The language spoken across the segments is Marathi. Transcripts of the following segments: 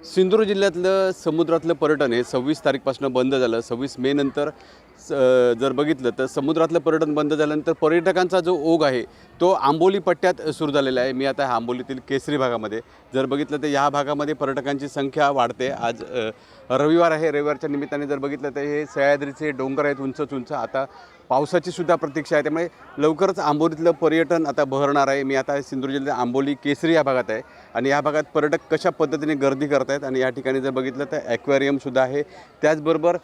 सिंधुदुर्ग जिल्ह्यातलं समुद्रातलं पर्यटन हे 26 तारीखपासून बंद झालं. 26 मे नंतर जर बघितलं तर समुद्रातलं पर्यटन बंद झाल्यानंतर पर्यटकांचा जो ओघ आहे तो आंबोली पट्ट्यात सुरू झालेला आहे. मी आता आंबोलीतील केसरी भागामध्ये जर बघितलं तर या भागामध्ये पर्यटकांची संख्या वाढते. आज रविवार आहे. रविवारच्या निमित्ताने जर बघितलं तर हे सह्याद्रीचे डोंगर आहेत उंच उंच. आता पावसाची सुद्धा प्रतीक्षा आहे, त्यामुळे लवकरच आंबोलीतलं पर्यटन आता बहरणार आहे. मी आता सिंधुदुर्ग जिल्ह्यात आंबोली केसरी या भागात आहे आणि या भागात पर्यटक कशा पद्धतीने गर्दी करत आहेत आणि या ठिकाणी जर बघितलं तर ॲक्वेरियमसुद्धा आहे. त्याचबरोबर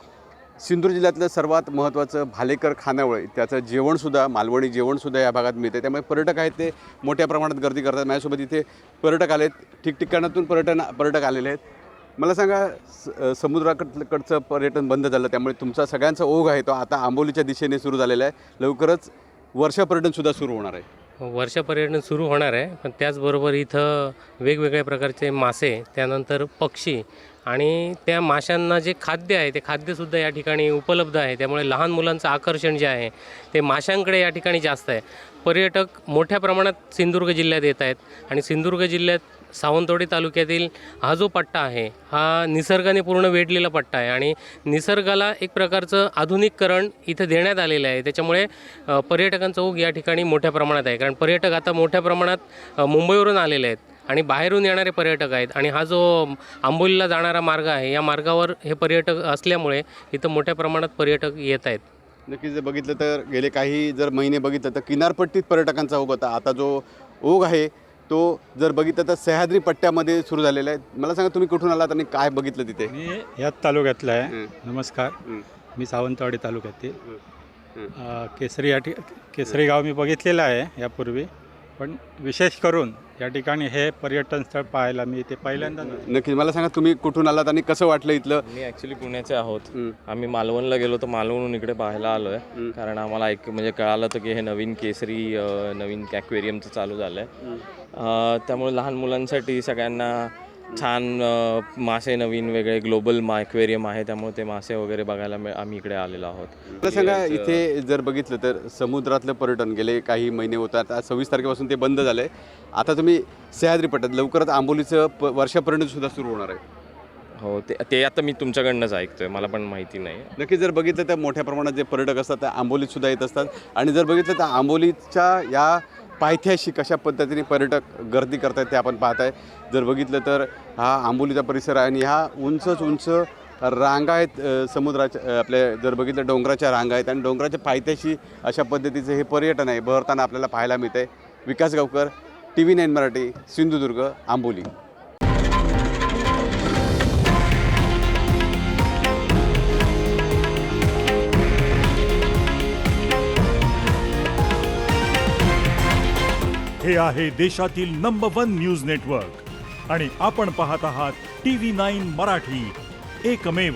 सिंधुदुर्ग जिल्ह्यातलं सर्वात महत्त्वाचं भालेकर खानावळ त्याचं जेवणसुद्धा मालवणी जेवणसुद्धा या भागात मिळते. त्यामुळे पर्यटक आहेत ते मोठ्या प्रमाणात गर्दी करतात. माझ्यासोबत इथे पर्यटक आलेत, ठिकठिकाणातून पर्यटक आलेले आहेत. मला सांगा, समुद्राकडचं पर्यटन बंद झालं त्यामुळे तुमचा सगळ्यांचा ओघ आहे तो आता आंबोलीच्या दिशेने सुरू झालेला आहे. लवकरच वर्षा पर्यटनसुद्धा सुरू होणार आहे. वर्षा पर्यटन सुरू होणार आहे, पण त्याचबरोबर इथं वेगवेगळ्या प्रकारचे मासे, त्यानंतर पक्षी आणि त्या माशांना जे खाद्य आहे ते खाद्यसुद्धा या ठिकाणी उपलब्ध आहे. त्यामुळे लहान मुलांचं आकर्षण जे आहे ते माशांकडे या ठिकाणी जास्त आहे. पर्यटक मोठ्या प्रमाणात सिंधुदुर्ग जिल्ह्यात येत आहेत आणि सिंधुदुर्ग जिल्ह्यात सावंतवाडी तालुक्यातील हा जो पट्टा आहे हा निसर्गाने पूर्ण वेढलेला पट्टा आहे आणि निसर्गाला एक प्रकारचं आधुनिकीकरण इथं देण्यात आलेलं आहे. त्याच्यामुळे पर्यटकांचा ओघ या ठिकाणी मोठ्या प्रमाणात आहे, कारण पर्यटक आता मोठ्या प्रमाणात मुंबईवरून आलेले आहेत आणि बाहेरून येणारे पर्यटक आहेत आणि हा जो आंबोलीला जाणारा मार्ग आहे या मार्गावर हे पर्यटक असल्यामुळे इथं मोठ्या प्रमाणात पर्यटक येत आहेत. नक्कीच जर बघितलं तर गेले काही जर महिने बघितलं तर किनारपट्टीत पर्यटकांचा ओघ होता. आता जो ओघ आहे तो जर बघितलं तर सह्याद्री पट्ट्यामध्ये सुरू झालेला आहे. मला सांगा, तुम्ही कुठून आलात आणि काय बघितलं तिथे? मी याच तालुक्यातला आहे. नमस्कार, मी सावंतवाडी तालुक्यातील केसरी गाव मी बघितलेलं आहे यापूर्वी, पण विशेष करून या ठिकाणी हे पर्यटन स्थळ पाहायला मी इथे पहिल्यांदा. नक्की मला सांगा, तुम्ही कुठून आलात आणि कसं वाटलं इथलं? मी ॲक्च्युली पुण्याचे आहोत. आम्ही मालवणला गेलो तर मालवणहून इकडे पाहायला आलो आहे, कारण आम्हाला म्हणजे कळालं होतं की हे नवीन केसरी नवीन ॲक्वेरियमचं चालू झालं आहे. त्यामुळे लहान मुलांसाठी सगळ्यांना छान मासे नवीन वेगळे ग्लोबल ॲक्वेरियम आहे, त्यामुळे ते मासे वगैरे बघायला आम्ही इकडे आलेलो आहोत. मला सांगा, इथे जर बघितलं तर समुद्रातलं पर्यटन गेले काही महिने होतात, आज 26 तारखेपासून ते बंद झालं आहे. आता तुम्ही सह्याद्री पट्ट्यात लवकरच आंबोलीचं वर्षापर्यंतसुद्धा सुरू होणार आहे. हो, ते आता मी तुमच्याकडनंच ऐकतोय, मला पण माहिती नाही. नक्की जर बघितलं तर मोठ्या प्रमाणात जे पर्यटक असतात ते आंबोलीतसुद्धा येत असतात आणि जर बघितलं तर आंबोलीच्या या पायथ्याशी कशा पद्धतीने पर्यटक गर्दी करत आहेत ते आपण पाहत आहे. जर बघितलं तर हा आंबोलीचा परिसर आहे आणि ह्या उंच रांगा आहेत समुद्राच्या, आपल्या जर बघितलं डोंगराच्या रांगा आहेत आणि डोंगराच्या पायथ्याशी अशा पद्धतीचं हे पर्यटन आहे बहरताना आपल्याला पाहायला मिळतं आहे. विकास गावकर, TV9 मराठी, सिंधुदुर्ग, आंबोली. हे आहे देशातील नंबर 1 न्यूज नेटवर्क आणि आपण पाहत आहात TV9 मराठी, एकमेव.